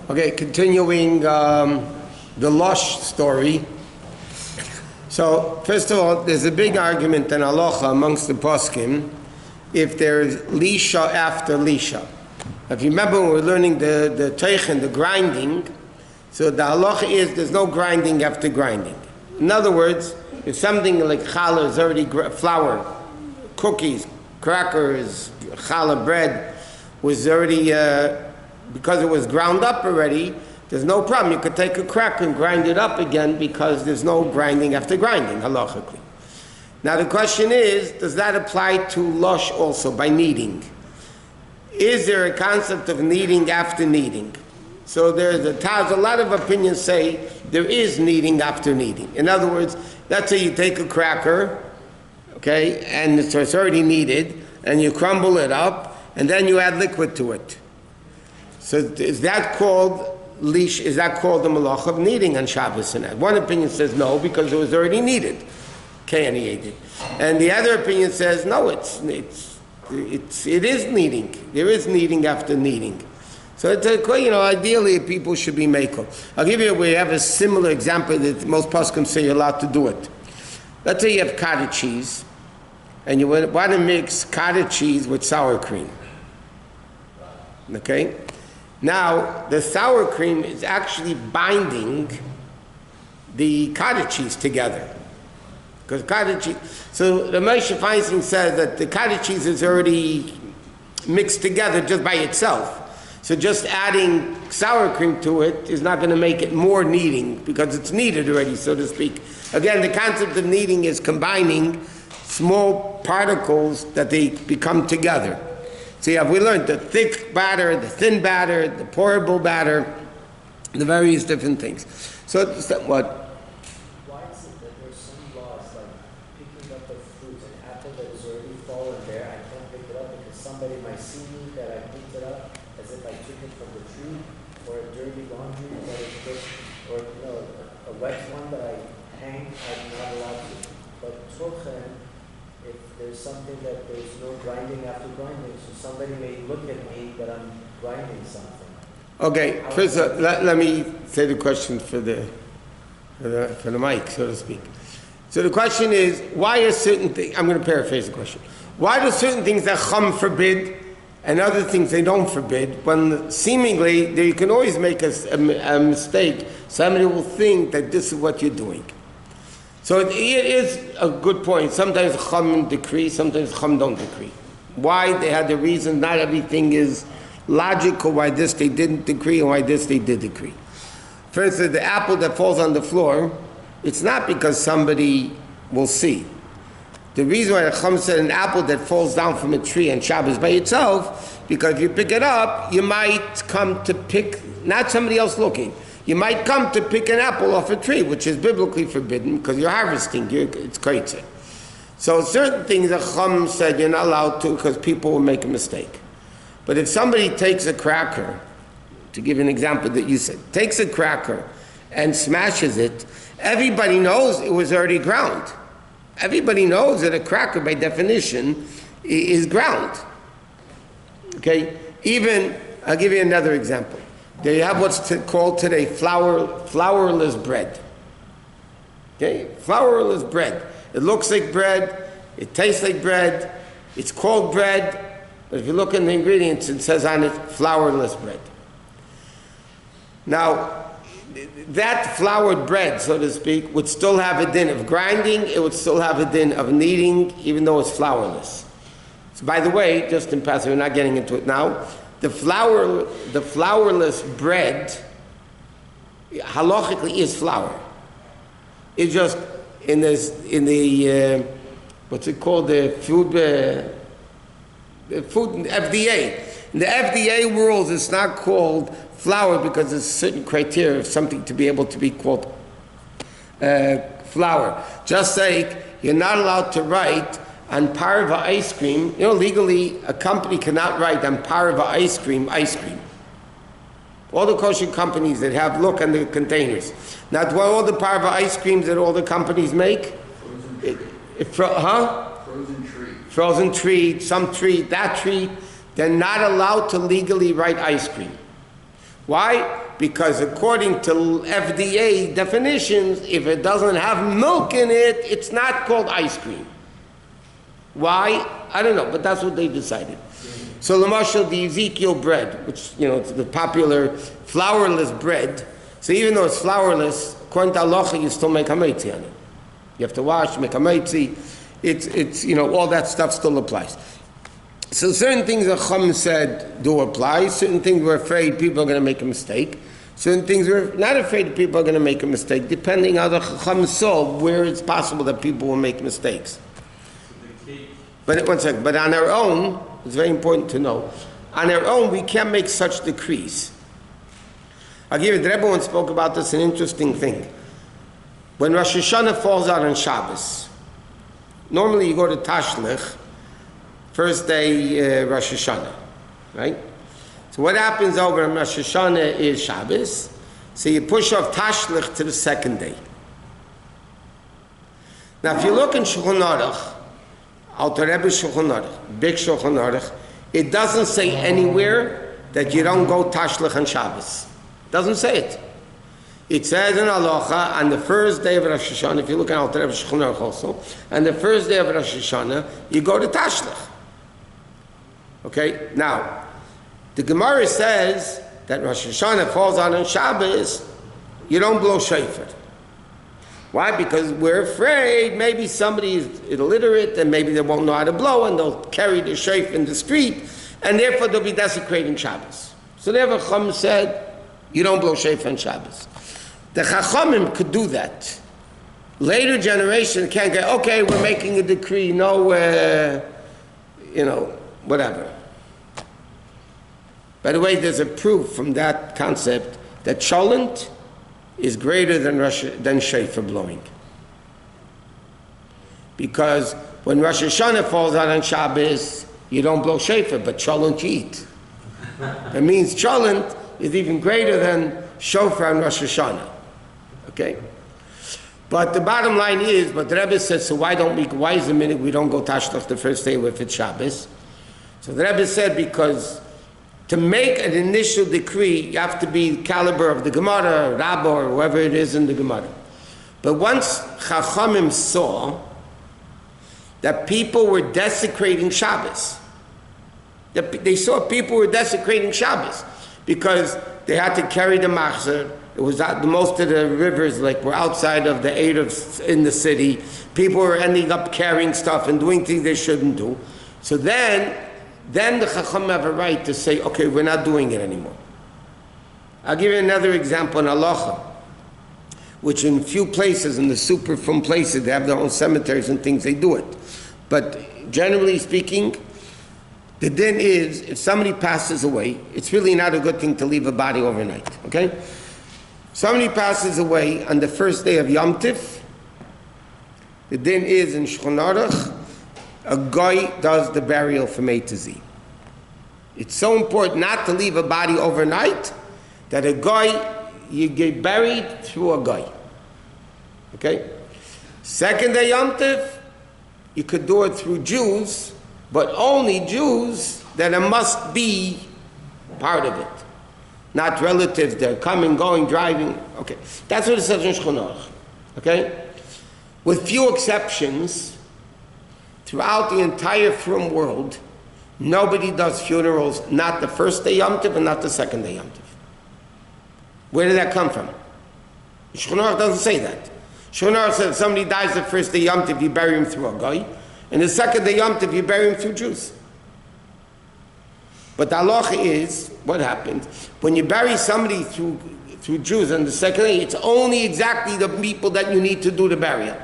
Okay, continuing the Losh story. So, first of all, there's a big argument in halacha amongst the poskim if there's lisha after lisha. If you remember when we were learning the tash and the grinding, so the halacha is there's no grinding after grinding. In other words, if something like challah is already flour, cookies, crackers, challah bread was already, because it was ground up already, there's no problem. You could take a cracker and grind it up again because there's no grinding after grinding, halachically. Now the question is, does that apply to Losh also, by kneading? Is there a concept of kneading after kneading? So there's a lot of opinions say there is kneading after kneading. In other words, let's say you take a cracker, okay, and it's already kneaded, and you crumble it up, and then you add liquid to it. So is that called Losh? Is that called the malacha of kneading on Shabbos? And one opinion says no, because it was already kneaded, and the other opinion says no, it is kneading. There is kneading after kneading. So it's ideally people should be makel. I'll give you. We have a similar example that most poskim say you're allowed to do it. Let's say you have cottage cheese, and you want to mix cottage cheese with sour cream. Okay. Now, the sour cream is actually binding the cottage cheese together. Because cottage cheese, so the Moshe Feinstein says that the cottage cheese is already mixed together just by itself. So just adding sour cream to it is not going to make it more kneading because it's kneaded already, so to speak. Again, the concept of kneading is combining small particles that they become together. So we learned the thick batter, the thin batter, the pourable batter, the various different things. So what? Why is it that there's some laws like picking up the fruit, an apple that is already fallen there, I can't pick it up because somebody might see me that I picked it up as if I took it from the tree, or a dirty laundry that is just, or a wet one that I hang, I'm not allowed to. But tochen, if there's something that there's no grinding after grinding, so somebody may look at me that I'm grinding something. Okay, first let me say the question for the mic, so to speak. So the question is, why are certain things, I'm going to paraphrase the question, why do certain things that Chum forbid and other things they don't forbid, when seemingly you can always make a mistake, somebody will think that this is what you're doing. So it is a good point. Sometimes Chum decree, sometimes Chum don't decree. Why? They had the reason. Not everything is logical why this they didn't decree and why this they did decree. For instance, the apple that falls on the floor, it's not because somebody will see. The reason why the Chum said an apple that falls down from a tree on Shabbos by itself, because if you pick it up, you might come to pick, not somebody else looking, you might come to pick an apple off a tree, which is biblically forbidden because you're harvesting, it's kaitzah. So certain things the Chum said you're not allowed to because people will make a mistake. But if somebody takes a cracker, to give an example that you said, takes a cracker and smashes it, everybody knows it was already ground. Everybody knows that a cracker by definition is ground. Okay? Even, I'll give you another example. They have what's called today flourless bread. Okay? Flourless bread. It looks like bread, it tastes like bread, it's called bread, but if you look in the ingredients, it says on it, flourless bread. Now, that floured bread, so to speak, would still have a din of grinding, it would still have a din of kneading, even though it's flourless. So by the way, just in passing, we're not getting into it now, the flourless bread, halachically is flour. It's just in the what's it called, the food FDA. In the FDA rules, it's not called flour because there's certain criteria of something to be able to be called flour. Just like you're not allowed to write on parva ice cream. Legally, a company cannot write on parva ice cream. All the kosher companies that have, look on the containers. Not all the parva ice creams that all the companies make. Frozen treat, some treat, that treat. They're not allowed to legally write ice cream. Why? Because according to FDA definitions, if it doesn't have milk in it, it's not called ice cream. Why? I don't know, but that's what they decided. So Lamashal, the Ezekiel bread, which, it's the popular flourless bread. So even though it's flourless, according to halacha, you still make hamaitzi on it. You have to wash, make hamaitzi. It's all that stuff still applies. So certain things that Chum said do apply. Certain things we're afraid people are going to make a mistake. Certain things we're not afraid people are going to make a mistake, depending how the Chum saw where it's possible that people will make mistakes. But one second. But on our own, it's very important to know, on our own we can't make such decrees. I'll give you, the Rebbe once spoke about this, an interesting thing. When Rosh Hashanah falls out on Shabbos, normally you go to Tashlich, first day Rosh Hashanah, right? So what happens over on Rosh Hashanah is Shabbos, so you push off Tashlich to the second day. Now if you look in Shulchan Aruch, Alter Rebbe Shulchan Aruch, big Shulchan Aruch, it doesn't say anywhere that you don't go Tashlich on Shabbos. It doesn't say it. It says in halacha on the first day of Rosh Hashanah, if you look at Alter Rebbe Shulchan Aruch also, on the first day of Rosh Hashanah, you go to Tashlich. Okay, now, the Gemara says that Rosh Hashanah falls out on Shabbos, you don't blow shofar. Why? Because we're afraid maybe somebody is illiterate and maybe they won't know how to blow and they'll carry the shofar in the street and therefore they'll be desecrating Shabbos. So therefore Chum said, you don't blow shofar on Shabbos. The Chachamim could do that. Later generation can't go, okay, we're making a decree, no, whatever. By the way, there's a proof from that concept that cholent is greater than shofar blowing. Because when Rosh Hashanah falls out on Shabbos, you don't blow shofar, but cholent you eat. That means cholent is even greater than shofar on Rosh Hashanah. Okay? But the bottom line is, but the Rebbe says, so why is the minute we don't go Tashlach the first day if it's Shabbos? So the Rebbe said, because to make an initial decree, you have to be caliber of the Gemara, Rabbi, or whoever it is in the Gemara. But once Chachamim saw that people were desecrating Shabbos, they saw people were desecrating Shabbos because they had to carry the machzor. It was most of the rivers were outside of the Erev in the city. People were ending up carrying stuff and doing things they shouldn't do. So then the Chacham have a right to say, okay, we're not doing it anymore. I'll give you another example in halacha, which in few places, in the super from places, they have their own cemeteries and things, they do it. But generally speaking, the din is, if somebody passes away, it's really not a good thing to leave a body overnight, okay? Somebody passes away on the first day of Yom Tif, the din is in Shulchan Aruch, a guy does the burial from A to Z. It's so important not to leave a body overnight that a guy, you get buried through a guy. Okay? Second day Yom Tif, you could do it through Jews, but only Jews that it must be part of it. Not relatives, they're coming, going, driving. Okay. That's what it says in Shulchan Aruch. Okay? With few exceptions, throughout the entire frum world, nobody does funerals, not the first day Yom Tov and not the second day Yom Tov. Where did that come from? Shulchan Aruch doesn't say that. Shulchan Aruch says somebody dies the first day Yom Tov, you bury him through a guy, and the second day Yom Tov, you bury him through Jews. But the halacha is, what happens? When you bury somebody through Jews on the second day, it's only exactly the people that you need to do the burial.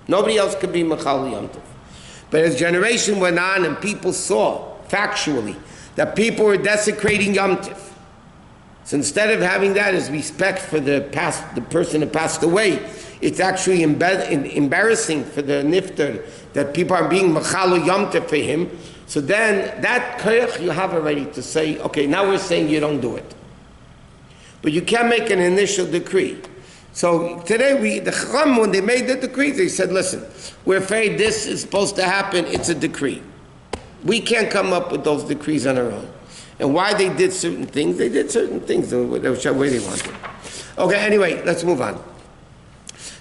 Nobody else could be Mechal Yom Tov. But as generation went on and people saw, factually, that people were desecrating Yom Tov, so instead of having that as respect for the person who passed away, it's actually embarrassing for the nifter that people are being Mechal Yom Tov for him. So then, that koyach you have already to say, okay, now we're saying you don't do it. But you can't make an initial decree. So today, the Chacham, when they made the decree, they said, listen, we're afraid this is supposed to happen, it's a decree. We can't come up with those decrees on our own. And why they did certain things, they did certain things whichever way they wanted. Okay, anyway, let's move on.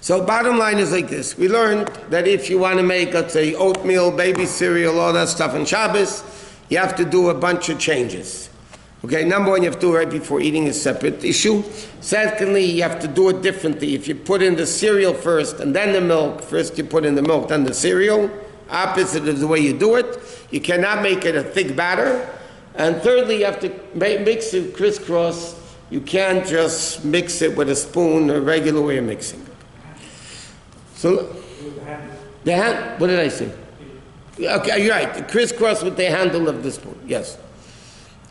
So bottom line is like this. We learned that if you want to make, let's say, oatmeal, baby cereal, all that stuff on Shabbos, you have to do a bunch of changes. Okay, number one, you have to do it right before eating, a separate issue. Secondly, you have to do it differently. If you put in the cereal first and then the milk, first you put in the milk, then the cereal, opposite of the way you do it. You cannot make it a thick batter. And thirdly, you have to mix it crisscross. You can't just mix it with a spoon, a regular way of mixing it. So, the hand, what did I say? Okay, you're right, the crisscross with the handle of the spoon, yes.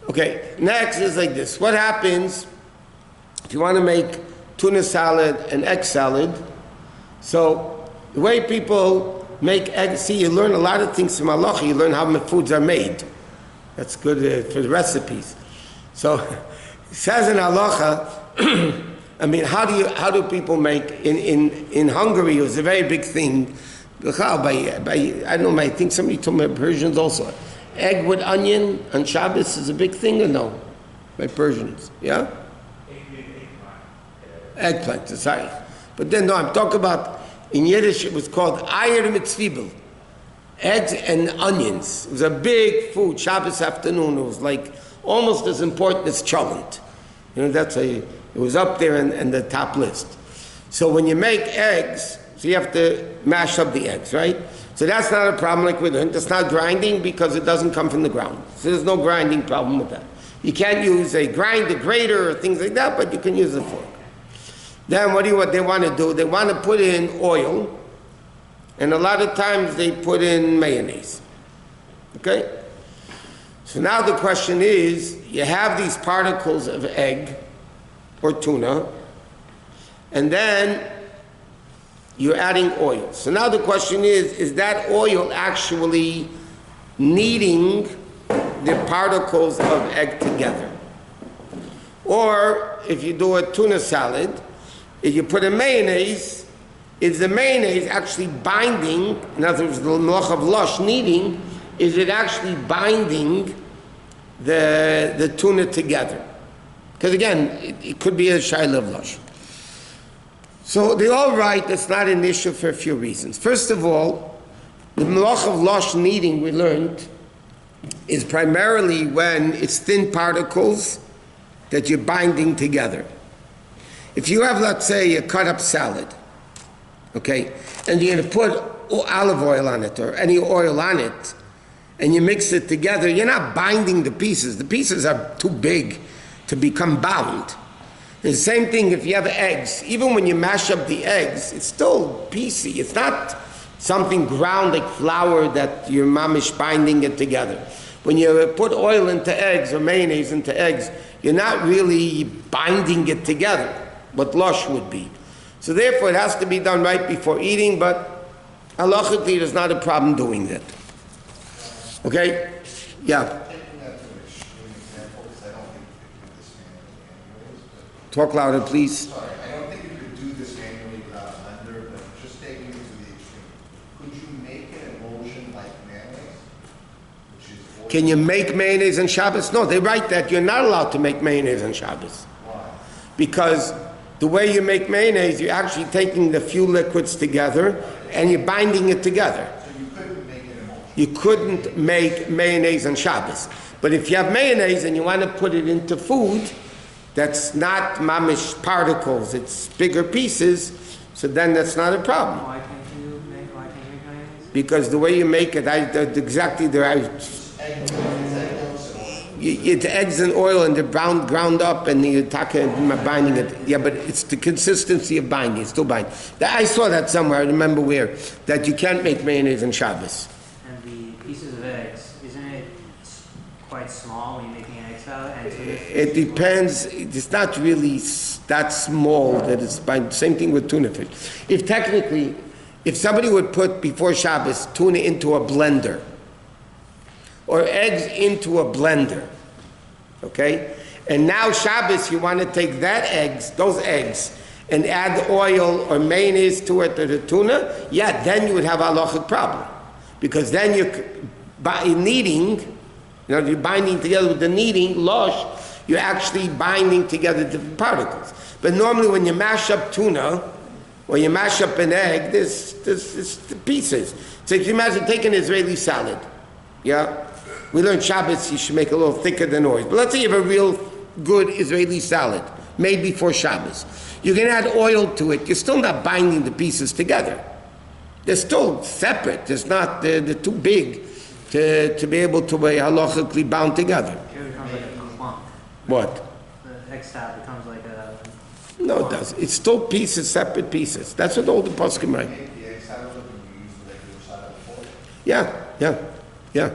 Okay, next is like this. What happens if you want to make tuna salad and egg salad? So, the way people make egg, see, you learn a lot of things from halacha. You learn how foods are made. That's good for the recipes. So, it says in halacha, I mean, how do people make, in Hungary, it was a very big thing. I don't know, I think somebody told me Persians also. Egg with onion on Shabbos is a big thing or no? By Persians, yeah? Eggplant, sorry. But then, no, I'm talking about, in Yiddish, it was called Eier mit Zwiebel. Eggs and onions. It was a big food, Shabbos afternoon. It was like almost as important as cholent. You know, it was up there in the top list. So when you make eggs, so you have to mash up the eggs, right? So that's not a problem like we learned. It's not grinding because it doesn't come from the ground. So there's no grinding problem with that. You can't use a grater or things like that, but you can use a fork. Then what they want to do? They want to put in oil, and a lot of times they put in mayonnaise. Okay? So now the question is, you have these particles of egg or tuna, and then you're adding oil. So now the question is that oil actually kneading the particles of egg together? Or if you do a tuna salad, if you put in mayonnaise, is the mayonnaise actually binding, in other words, the malach of Losh, kneading, is it actually binding the tuna together? Because again, it could be a shaila of Losh. So they're all right, that's not an issue for a few reasons. First of all, the malach of Losh kneading, we learned, is primarily when it's thin particles that you're binding together. If you have, let's say, a cut-up salad, okay, and you're going to put olive oil on it or any oil on it, and you mix it together, you're not binding the pieces. The pieces are too big to become bound. The same thing if you have eggs. Even when you mash up the eggs, it's still piecey. It's not something ground like flour that you're mamish binding it together. When you put oil into eggs or mayonnaise into eggs, you're not really binding it together, what Losh would be. So therefore it has to be done right before eating, but halachically there's not a problem doing that. Okay? Yeah. Talk louder, please. Sorry, I don't think you could do this manually without a blender, but just taking it to the extreme. Could you make an emulsion like mayonnaise? Can you make mayonnaise on Shabbos? No, they write that you're not allowed to make mayonnaise on Shabbos. Why? Because the way you make mayonnaise, you're actually taking the few liquids together and you're binding it together. So you couldn't make an emulsion? You couldn't make mayonnaise on Shabbos. But if you have mayonnaise and you want to put it into food, that's not mamish particles, it's bigger pieces, so then that's not a problem. Why can't you make mayonnaise? Because the way you make it, exactly the right. It's eggs and oil and they're ground up and you're binding it. Yeah, but it's the consistency of binding, it's still binding. I saw that somewhere, I remember where, that you can't make mayonnaise on Shabbos. And the pieces of eggs, isn't it quite small when you're making an egg salad? And so It depends. It's not really that small that it's by same thing with tuna fish. If somebody would put before Shabbos tuna into a blender or eggs into a blender, okay, and now Shabbos you want to take those eggs, and add oil or mayonnaise to it or the tuna, yeah, then you would have a halachic problem, because then you're kneading You know, you're binding together with the kneading, Losh, you're actually binding together different particles. But normally when you mash up tuna, or you mash up an egg, there's the pieces. So if you imagine taking an Israeli salad, yeah? We learned Shabbat, you should make it a little thicker than oil. But let's say you have a real good Israeli salad, made before Shabbos. You can add oil to it, you're still not binding the pieces together. They're still separate, they're too big to be able to be halachically bound together. It becomes like a clump. What? The egg salad becomes like a... No, it does. It's still pieces, separate pieces. That's what all the poskim write. Make the egg salad look and you use the regular salad before. Yeah.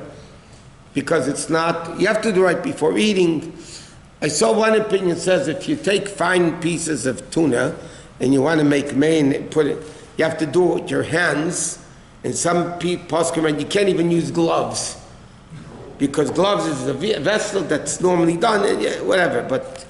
Because it's not, you have to do right before eating. I saw one opinion says if you take fine pieces of tuna and you want to make mayonnaise, you have to do it with your hands. And some poskim, you can't even use gloves. Because gloves is a vessel that's normally done, whatever, but...